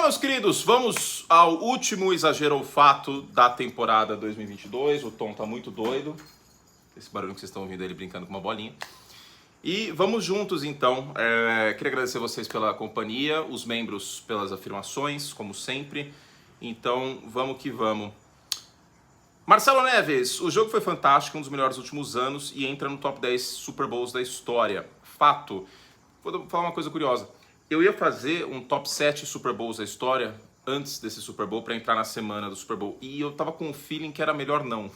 Meus queridos, vamos ao último exagero ou fato da temporada 2022. O Tom tá muito doido. Esse barulho que vocês estão ouvindo ele brincando com uma bolinha. E vamos juntos então. Queria agradecer vocês pela companhia, os membros pelas afirmações, como sempre. Então vamos que vamos. Marcelo Neves, o jogo foi fantástico, um dos melhores dos últimos anos e entra no top 10 Super Bowls da história. Fato. Vou falar uma coisa curiosa. Eu ia fazer um top 7 Super Bowls da história antes desse Super Bowl para entrar na semana do Super Bowl. E eu tava com um feeling que era melhor não.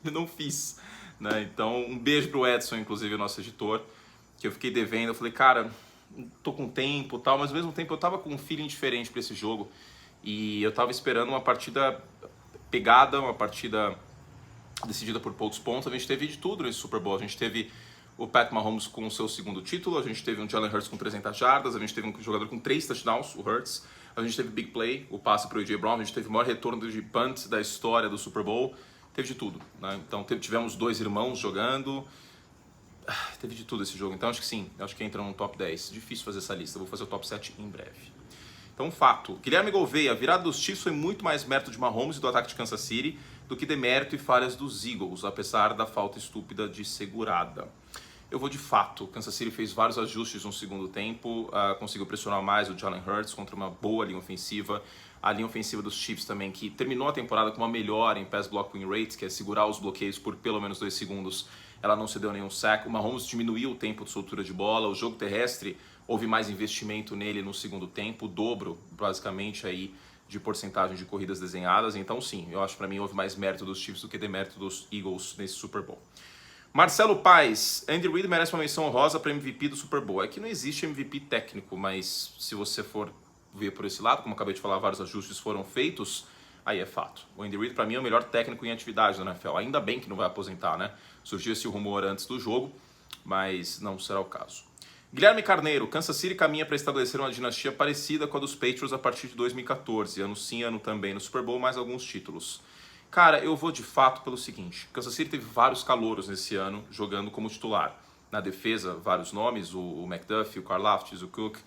Eu não fiz. Né? Então, um beijo pro Edson, inclusive, o nosso editor, que eu fiquei devendo. Eu falei, cara, tô com tempo e tal, mas ao mesmo tempo eu tava com um feeling diferente para esse jogo. E eu tava esperando uma partida pegada, uma partida decidida por poucos pontos. A gente teve de tudo nesse Super Bowl. A gente teve o Pat Mahomes com o seu segundo título, a gente teve um Jalen Hurts com 300 jardas, a gente teve um jogador com 3 touchdowns, o Hurts, a gente teve Big Play, o passe para o A.J. Brown, a gente teve o maior retorno de punt da história do Super Bowl, teve de tudo. Né? Então tivemos 2 irmãos jogando, teve de tudo esse jogo. Então acho que sim, acho que entra no top 10. Difícil fazer essa lista, vou fazer o top 7 em breve. Então, fato. Guilherme Gouveia, a virada dos Chiefs foi muito mais mérito de Mahomes e do ataque de Kansas City do que demérito e falhas dos Eagles, apesar da falta estúpida de segurada. Eu vou de fato. Kansas City fez vários ajustes no segundo tempo, conseguiu pressionar mais o Jalen Hurts contra uma boa linha ofensiva. A linha ofensiva dos Chiefs também, que terminou a temporada com uma melhora em pass block win rate, que é segurar os bloqueios por pelo menos 2 segundos. Ela não cedeu nenhum sack. O Mahomes diminuiu o tempo de soltura de bola. O jogo terrestre, houve mais investimento nele no segundo tempo, o dobro, basicamente, aí, de porcentagem de corridas desenhadas. Então, sim, eu acho que para mim houve mais mérito dos Chiefs do que demérito dos Eagles nesse Super Bowl. Marcelo Paes, Andy Reid merece uma menção honrosa para MVP do Super Bowl. É que não existe MVP técnico, mas se você for ver por esse lado, como eu acabei de falar, vários ajustes foram feitos, aí é fato. O Andy Reid, para mim, é o melhor técnico em atividade da NFL. Ainda bem que não vai aposentar, né? Surgiu esse rumor antes do jogo, mas não será o caso. Guilherme Carneiro, Kansas City caminha para estabelecer uma dinastia parecida com a dos Patriots a partir de 2014. Ano sim, ano também no Super Bowl, mais alguns títulos. Cara, eu vou de fato pelo seguinte. Kansas City teve vários calouros nesse ano jogando como titular. Na defesa, vários nomes, o McDuffie, o Karlaftis, o Cook.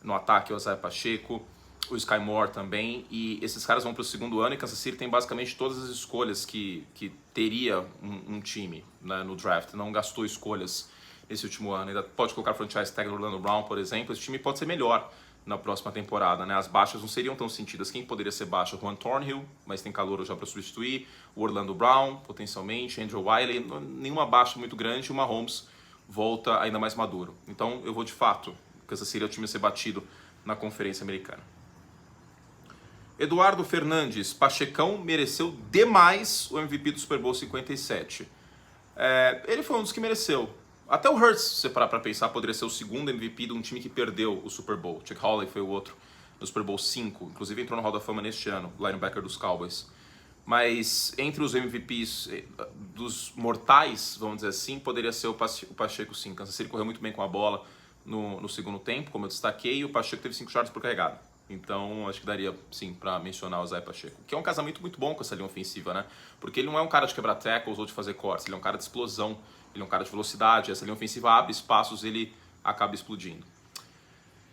No ataque, o Isaiah Pacheco, o Sky Moore também. E esses caras vão para o segundo ano e Kansas City tem basicamente todas as escolhas que teria um time, né, no draft. Não gastou escolhas nesse último ano. Ainda pode colocar franchise tag do Orlando Brown, por exemplo. Esse time pode ser melhor na próxima temporada, né? As baixas não seriam tão sentidas. Quem poderia ser baixa? Juan Thornhill, mas tem calor já para substituir. O Orlando Brown, potencialmente. Andrew Wiley, nenhuma baixa muito grande. O Mahomes volta ainda mais maduro. Então eu vou de fato. Kansas City é o time a ser batido na Conferência Americana. Eduardo Fernandes, Pachecão mereceu demais o MVP do Super Bowl 57. Ele foi um dos que mereceu. Até o Hurts, se você parar pra pensar, poderia ser o segundo MVP de um time que perdeu o Super Bowl. Chuck Hawley foi o outro no Super Bowl 5. Inclusive entrou no Hall da Fama neste ano, linebacker dos Cowboys. Mas entre os MVPs dos mortais, vamos dizer assim, poderia ser o Pacheco sim. Kansas City correu muito bem com a bola no segundo tempo, como eu destaquei, e o Pacheco teve 5 jardas por carregada. Então acho que daria sim pra mencionar o Isaiah Pacheco. Que é um casamento muito bom com essa linha ofensiva, né? Porque ele não é um cara de quebrar tackles ou de fazer cortes, ele é um cara de explosão. Ele é um cara de velocidade, essa linha ofensiva abre espaços, ele acaba explodindo.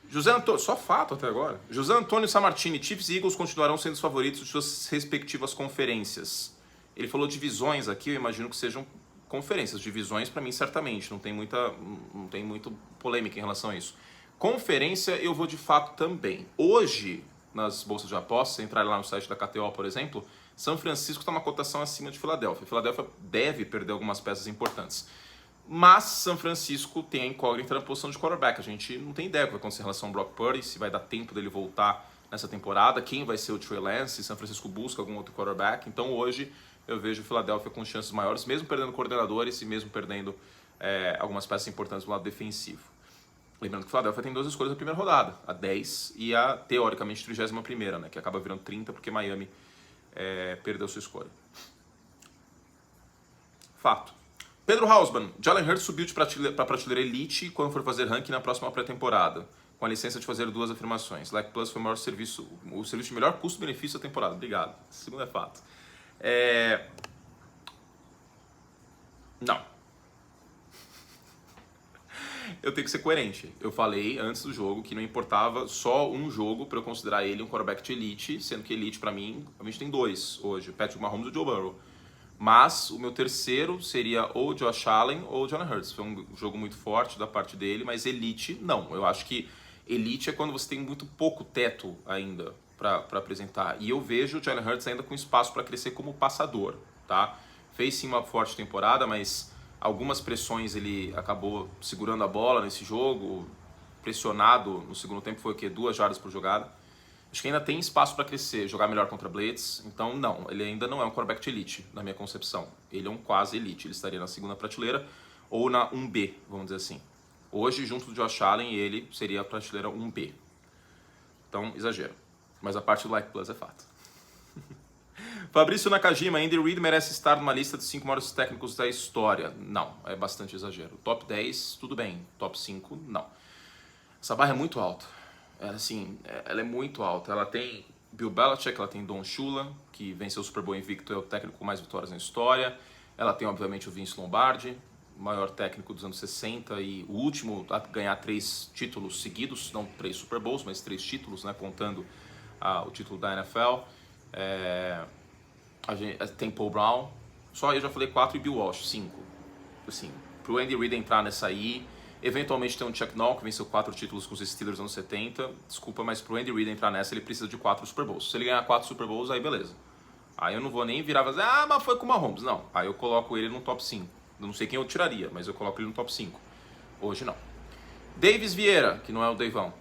José Antônio, só fato até agora. José Antônio Sammartini, Chiefs e Eagles continuarão sendo os favoritos de suas respectivas conferências. Ele falou divisões aqui, eu imagino que sejam conferências. Divisões, para mim, certamente, não tem muito polêmica em relação a isso. Conferência, eu vou de fato também. Hoje, nas bolsas de apostas, se entrar lá no site da KTO, por exemplo, São Francisco está uma cotação acima de Filadélfia. Filadélfia deve perder algumas peças importantes. Mas São Francisco tem a incógnita na posição de quarterback. A gente não tem ideia do que vai acontecer em relação ao Brock Purdy, se vai dar tempo dele voltar nessa temporada, quem vai ser o Trey Lance, se São Francisco busca algum outro quarterback. Então hoje eu vejo o Filadélfia com chances maiores, mesmo perdendo coordenadores e mesmo perdendo algumas peças importantes do lado defensivo. Lembrando que o Filadélfia tem 2 escolhas na primeira rodada, a 10 e a, teoricamente, 31ª, né, que acaba virando 30 porque Miami perdeu sua escolha. Fato. Pedro Hausmann, Jalen Hurts subiu para a prateleira elite quando for fazer ranking na próxima pré-temporada, com a licença de fazer 2 afirmações. Lac Plus foi o serviço de melhor custo-benefício da temporada. Obrigado. Segundo é fato. Não. eu tenho que ser coerente. Eu falei antes do jogo que não importava só um jogo para eu considerar ele um quarterback de elite, sendo que elite para mim, a gente tem dois hoje, o Patrick Mahomes e o Joe Burrow. Mas o meu terceiro seria ou o Josh Allen ou o Jalen Hurts. Foi um jogo muito forte da parte dele, mas elite não. Eu acho que elite é quando você tem muito pouco teto ainda para apresentar. E eu vejo o Jalen Hurts ainda com espaço para crescer como passador, tá? Fez sim uma forte temporada, mas algumas pressões ele acabou segurando a bola nesse jogo, pressionado no segundo tempo, foi o quê? 2 jardas por jogada. Acho que ainda tem espaço para crescer, jogar melhor contra Blitz. Então, não, ele ainda não é um quarterback de elite, na minha concepção. Ele é um quase elite, ele estaria na segunda prateleira ou na 1B, vamos dizer assim. Hoje, junto do Josh Allen, ele seria a prateleira 1B. Então, exagero. Mas a parte do Like Plus é fato. Fabrício Nakajima, Andy Reid merece estar numa lista de 5 maiores técnicos da história. Não, é bastante exagero. Top 10, tudo bem. Top 5, não. Essa barra é muito alta. Assim, ela é muito alta. Ela tem Bill Belichick, ela tem Don Shula, que venceu o Super Bowl invicto, é o técnico com mais vitórias na história. Ela tem, obviamente, o Vince Lombardi, o maior técnico dos anos 60 e o último a ganhar 3 títulos seguidos, não 3 Super Bowls, mas 3 títulos, né, contando o título da NFL. Tem Paul Brown, só eu já falei 4 e Bill Walsh, 5. Assim, pro Andy Reid entrar nessa aí, eventualmente tem um Chuck Noll, que venceu 4 títulos com os Steelers nos anos 70. Desculpa, mas pro Andy Reid entrar nessa, ele precisa de 4 Super Bowls. Se ele ganhar 4 Super Bowls, aí beleza. Aí eu não vou nem virar e dizer, mas foi com o Mahomes. Não, aí eu coloco ele no top 5. Eu não sei quem eu tiraria, mas eu coloco ele no top 5. Hoje não. Davis Vieira, que não é o Davão,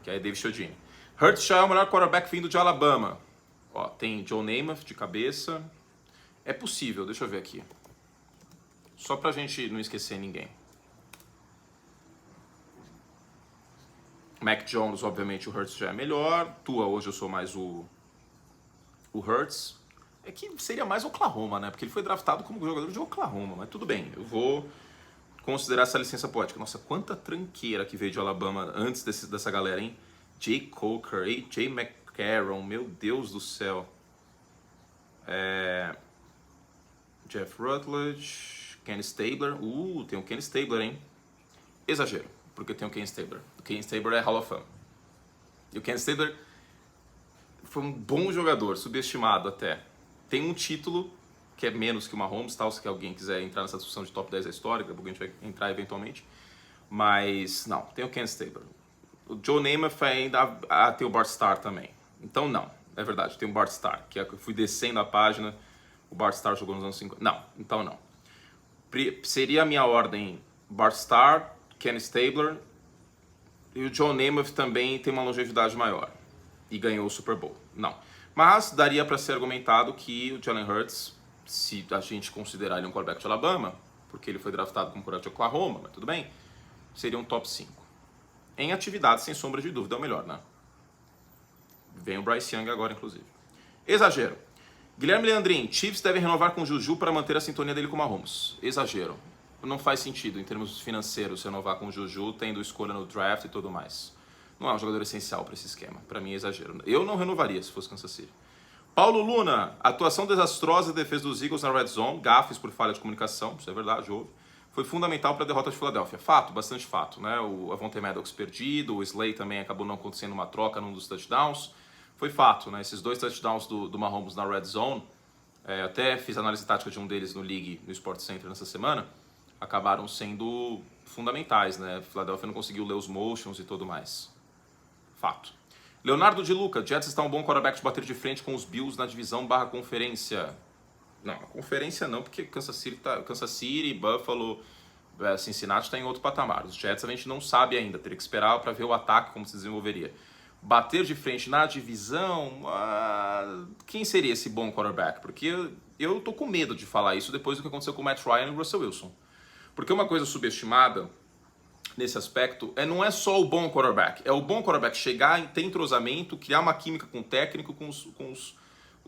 que é David Chiodini. Hurts já é o melhor quarterback vindo de Alabama. Ó, tem Joe Namath de cabeça. É possível, deixa eu ver aqui. Só pra gente não esquecer ninguém. Mac Jones, obviamente, o Hurts já é melhor. Tua, hoje eu sou mais o Hurts. É que seria mais Oklahoma, né? Porque ele foi draftado como jogador de Oklahoma. Mas tudo bem, eu vou considerar essa licença poética. Nossa, quanta tranqueira que veio de Alabama antes dessa galera, hein? Jay Coker, Jay McCarron, meu Deus do céu. Jeff Rutledge, Ken Stabler. Tem o Ken Stabler, hein? Exagero, porque tem o Ken Stabler. O Ken Stabler é Hall of Fame. E o Ken Stabler foi um bom jogador, subestimado até. Tem um título que é menos que o Mahomes, tal, se alguém quiser entrar nessa discussão de top 10 da história, daqui a pouco a gente vai entrar eventualmente. Mas, não, tem o Ken Stabler. O Joe Namath ainda tem o Bart Starr também. Então, não, é verdade, tem o Bart Starr, que eu fui descendo a página, o Bart Starr jogou nos anos 50. Não, então não. Seria a minha ordem Bart Starr, Ken Stabler, e o Joe Namath também tem uma longevidade maior e ganhou o Super Bowl. Não. Mas daria para ser argumentado que o Jalen Hurts, se a gente considerar ele um quarterback de Alabama, porque ele foi draftado como quarterback de Oklahoma, mas tudo bem, seria um top 5. Em atividade, sem sombra de dúvida, é o melhor, né? Vem o Bryce Young agora, inclusive. Exagero. Guilherme Leandrin, Chiefs deve renovar com o Juju para manter a sintonia dele com o Mahomes. Exagero. Não faz sentido, em termos financeiros, renovar com o Juju, tendo escolha no draft e tudo mais. Não é um jogador essencial para esse esquema. Para mim é exagero. Eu não renovaria se fosse Kansas City. Paulo Luna, atuação desastrosa da defesa dos Eagles na Red Zone, gafes por falha de comunicação, isso é verdade, houve. Foi fundamental para a derrota de Filadélfia. Fato, bastante fato, né? O Avonte Maddox perdido, o Slay também acabou não acontecendo uma troca num dos touchdowns. Foi fato, né? Esses 2 touchdowns do Mahomes na Red Zone, até fiz análise tática de um deles no League, no Sports Center nessa semana, acabaram sendo fundamentais, né? Filadélfia não conseguiu ler os motions e tudo mais. Fato. Leonardo de Luca, Jets está um bom quarterback de bater de frente com os Bills na divisão /conferência. Não, a conferência não, porque Kansas City, Buffalo, Cincinnati está em outro patamar. Os Jets a gente não sabe ainda, teria que esperar para ver o ataque como se desenvolveria. Bater de frente na divisão, quem seria esse bom quarterback? Porque eu tô com medo de falar isso depois do que aconteceu com o Matt Ryan e o Russell Wilson. Porque uma coisa subestimada nesse aspecto não é só o bom quarterback, é o bom quarterback chegar, ter entrosamento, criar uma química com o técnico, com os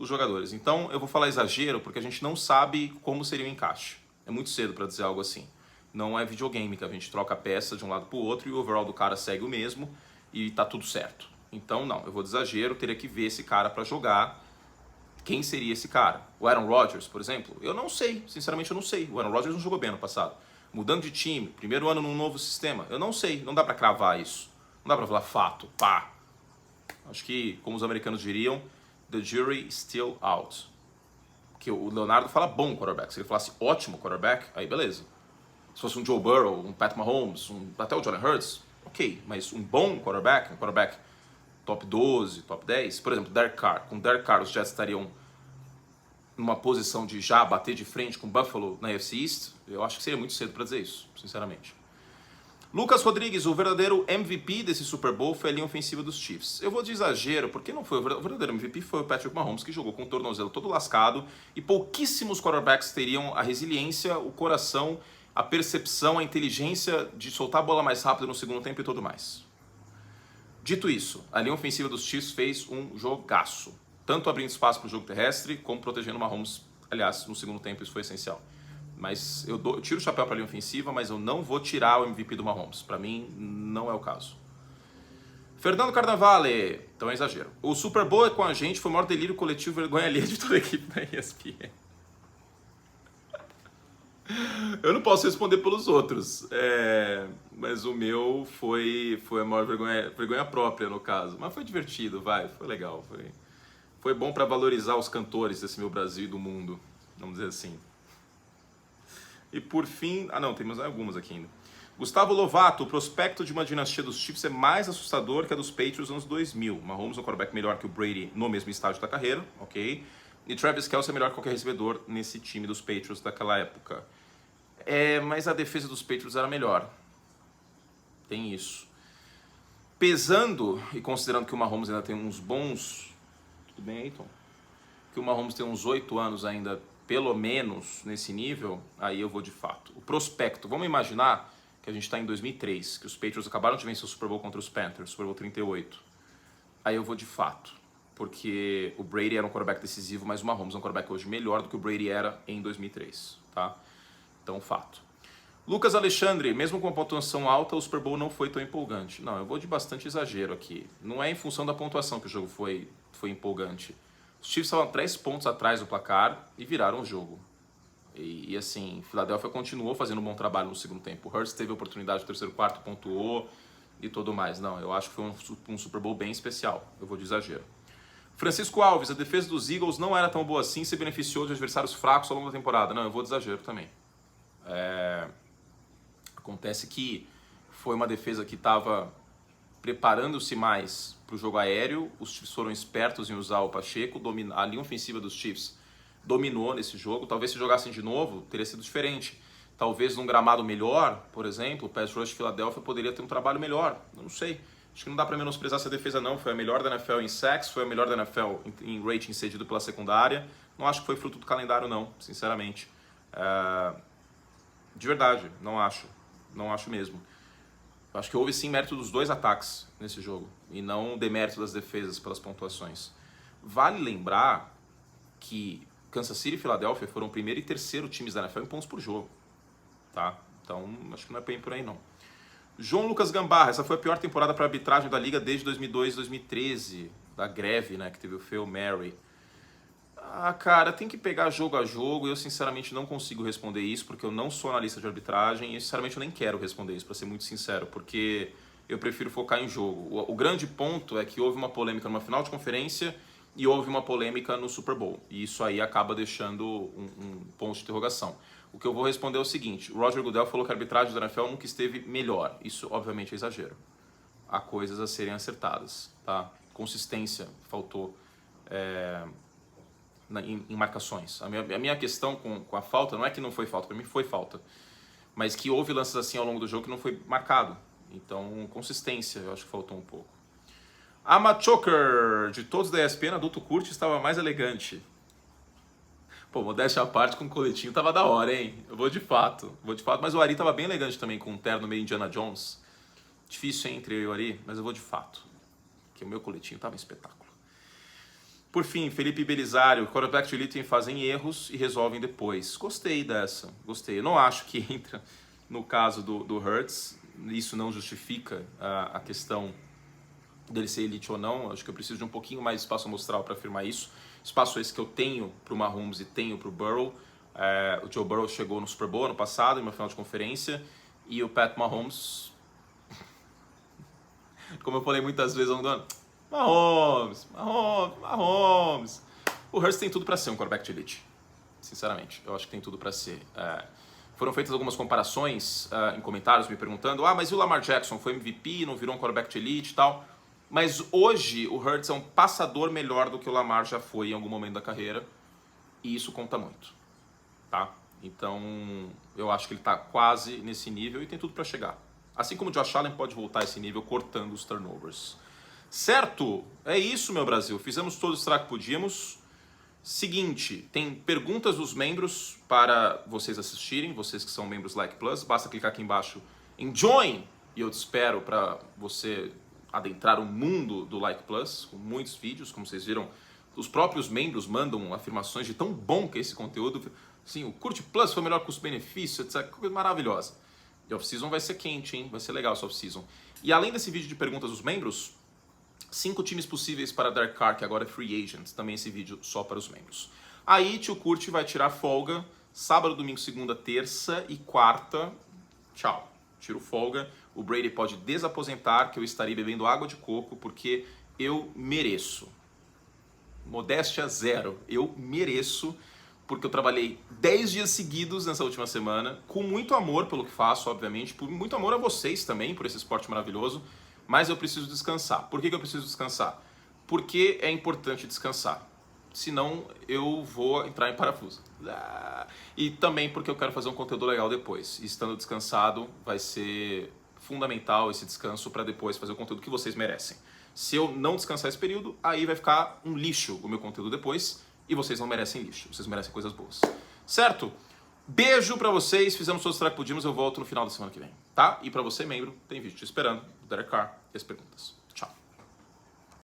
jogadores. Então eu vou falar exagero porque a gente não sabe como seria o encaixe. É muito cedo para dizer algo assim. Não é videogame que a gente troca a peça de um lado para o outro e o overall do cara segue o mesmo e tá tudo certo. Então não, eu vou de exagero, teria que ver esse cara para jogar. Quem seria esse cara? O Aaron Rodgers, por exemplo? Eu não sei, sinceramente eu não sei. O Aaron Rodgers não jogou bem ano passado. mudando de time, primeiro ano num novo sistema. Eu não sei, não dá pra cravar isso. Não dá pra falar fato, pá. Acho que, como os americanos diriam, the jury is still out. Porque o Leonardo fala bom quarterback. Se ele falasse ótimo quarterback, aí beleza. Se fosse um Joe Burrow, um Pat Mahomes, até o Jalen Hurts, ok. Mas um bom quarterback, um quarterback top 12, top 10, por exemplo, Derek Carr. Com Derek Carr, os Jets estariam numa posição de já bater de frente com Buffalo na AFC East. Eu acho que seria muito cedo para dizer isso, sinceramente. Lucas Rodrigues, o verdadeiro MVP desse Super Bowl foi a linha ofensiva dos Chiefs. Eu vou de exagero, porque não foi o verdadeiro MVP, foi o Patrick Mahomes, que jogou com o tornozelo todo lascado, e pouquíssimos quarterbacks teriam a resiliência, o coração, a percepção, a inteligência de soltar a bola mais rápido no segundo tempo e tudo mais. Dito isso, a linha ofensiva dos Chiefs fez um jogaço, tanto abrindo espaço para o jogo terrestre, como protegendo o Mahomes. Aliás, no segundo tempo isso foi essencial. Mas eu tiro o chapéu para a linha ofensiva, mas eu não vou tirar o MVP do Mahomes. Para mim, não é o caso. Fernando Carnavale, então é exagero. O Super Bowl é com a gente, foi o maior delírio coletivo, vergonha alheia de toda a equipe da ESPN. Eu não posso responder pelos outros, mas o meu foi a maior vergonha própria, no caso. Mas foi divertido, foi legal. Foi bom para valorizar os cantores desse meu Brasil e do mundo, vamos dizer assim. E por fim, temos algumas aqui ainda. Gustavo Lovato, o prospecto de uma dinastia dos Chiefs é mais assustador que a dos Patriots nos anos 2000. Mahomes é um quarterback melhor que o Brady no mesmo estágio da carreira, ok? E Travis Kelce é melhor que qualquer recebedor nesse time dos Patriots daquela época. Mas a defesa dos Patriots era melhor. Tem isso. Pesando e considerando que o Mahomes ainda tem uns bons... Tudo bem aí, Tom? Que o Mahomes tem uns 8 anos ainda, pelo menos, nesse nível, aí eu vou de fato. O prospecto, vamos imaginar que a gente está em 2003, que os Patriots acabaram de vencer o Super Bowl contra os Panthers, Super Bowl 38. Aí eu vou de fato, porque o Brady era um quarterback decisivo, mas o Mahomes é um quarterback hoje melhor do que o Brady era em 2003, tá? Então, fato. Lucas Alexandre, mesmo com a pontuação alta, o Super Bowl não foi tão empolgante. Não, eu vou de bastante exagero aqui. Não é em função da pontuação que o jogo foi empolgante. Os Chiefs estavam 3 pontos atrás do placar e viraram o jogo. E assim, Philadelphia continuou fazendo um bom trabalho no segundo tempo. O Hurts teve a oportunidade no terceiro quarto, pontuou e tudo mais. Não, eu acho que foi um Super Bowl bem especial. Eu vou de exagero. Francisco Alves, a defesa dos Eagles não era tão boa assim e se beneficiou de adversários fracos ao longo da temporada. Não, eu vou de exagero também. Acontece que foi uma defesa que estava preparando-se mais para o jogo aéreo. Os Chiefs foram espertos em usar o Pacheco. A linha ofensiva dos Chiefs dominou nesse jogo. Talvez se jogassem de novo, teria sido diferente. Talvez num gramado melhor, por exemplo, o pass rush de Philadelphia poderia ter um trabalho melhor. Eu não sei. Acho que não dá para menosprezar essa defesa não. Foi a melhor da NFL em sacks, foi a melhor da NFL em rating cedido pela secundária. Não acho que foi fruto do calendário não, sinceramente. De verdade, não acho. Não acho mesmo. Eu acho que houve sim mérito dos dois ataques nesse jogo e não demérito das defesas pelas pontuações. Vale lembrar que Kansas City e Philadelphia foram o primeiro e terceiro times da NFL em pontos por jogo, tá? Então, acho que não é bem por aí não. João Lucas Gambarra, essa foi a pior temporada para arbitragem da liga desde 2002, 2013, da greve, né, que teve o Phil Mary. Cara, tem que pegar jogo a jogo e eu sinceramente não consigo responder isso porque eu não sou analista de arbitragem e sinceramente eu nem quero responder isso, para ser muito sincero, porque eu prefiro focar em jogo. O grande ponto é que houve uma polêmica numa final de conferência e houve uma polêmica no Super Bowl. E isso aí acaba deixando um ponto de interrogação. O que eu vou responder é o seguinte: o Roger Goodell falou que a arbitragem da NFL nunca esteve melhor. Isso, obviamente, é exagero. Há coisas a serem acertadas, tá? Consistência faltou em marcações. A minha questão com a falta não é que não foi falta, para mim foi falta. Mas que houve lances assim ao longo do jogo que não foi marcado. Então, consistência, eu acho que faltou um pouco. Amachoker, de todos da ESPN, adulto curte, estava mais elegante. Pô, modéstia à parte, com o coletinho tava da hora, hein? Eu vou de fato. Mas o Ari tava bem elegante também, com um terno meio Indiana Jones. Difícil entre eu e o Ari, mas eu vou de fato. Porque o meu coletinho tava um espetáculo. Por fim, Felipe Belisário, quarterback de elite fazem erros e resolvem depois. Gostei dessa, gostei. Eu não acho que entra no caso do Hurts. Isso não justifica a questão dele ser elite ou não. Acho que eu preciso de um pouquinho mais de espaço amostral para afirmar isso. Espaço esse que eu tenho para o Mahomes e tenho para o Burrow. O Joe Burrow chegou no Super Bowl ano passado, em uma final de conferência, e o Pat Mahomes, como eu falei muitas vezes ao longo do ano, Mahomes. O Hurts tem tudo para ser um quarterback de elite. Sinceramente, eu acho que tem tudo para ser. Foram feitas algumas comparações em comentários me perguntando, mas e o Lamar Jackson? Foi MVP, não virou um quarterback de elite e tal? Mas hoje o Hurts é um passador melhor do que o Lamar já foi em algum momento da carreira, e isso conta muito, tá? Então eu acho que ele está quase nesse nível e tem tudo para chegar. Assim como o Josh Allen pode voltar a esse nível cortando os turnovers. Certo? É isso, meu Brasil. Fizemos todo o estrago que podíamos. Seguinte, tem perguntas dos membros para vocês assistirem, vocês que são membros Like Plus. Basta clicar aqui embaixo em Join e eu te espero para você adentrar o mundo do Like Plus, com muitos vídeos, como vocês viram. Os próprios membros mandam afirmações de tão bom que é esse conteúdo. Sim, o Curte Plus foi o melhor custo-benefício, etc. Coisa maravilhosa. E off-season vai ser quente, hein? Vai ser legal essa off-season. E além desse vídeo de perguntas dos membros, 5 times possíveis para Derek Carr, que agora é free agent. Também esse vídeo só para os membros. Aí, tio Curte vai tirar folga. Sábado, domingo, segunda, terça e quarta. Tchau. Tiro folga. O Brady pode desaposentar, que eu estarei bebendo água de coco, porque eu mereço. Modéstia zero. Eu mereço, porque eu trabalhei 10 dias seguidos nessa última semana, com muito amor pelo que faço, obviamente, por muito amor a vocês também, por esse esporte maravilhoso, mas eu preciso descansar. Por que eu preciso descansar? Porque é importante descansar, senão eu vou entrar em parafuso. E também porque eu quero fazer um conteúdo legal depois, e estando descansado vai ser fundamental esse descanso para depois fazer o conteúdo que vocês merecem. Se eu não descansar esse período, aí vai ficar um lixo o meu conteúdo depois, e vocês não merecem lixo, vocês merecem coisas boas. Certo? Beijo pra vocês, fizemos todos os track que podíamos, eu volto no final da semana que vem, tá? E pra você, membro, tem vídeo te esperando, do Derek Carr e as perguntas.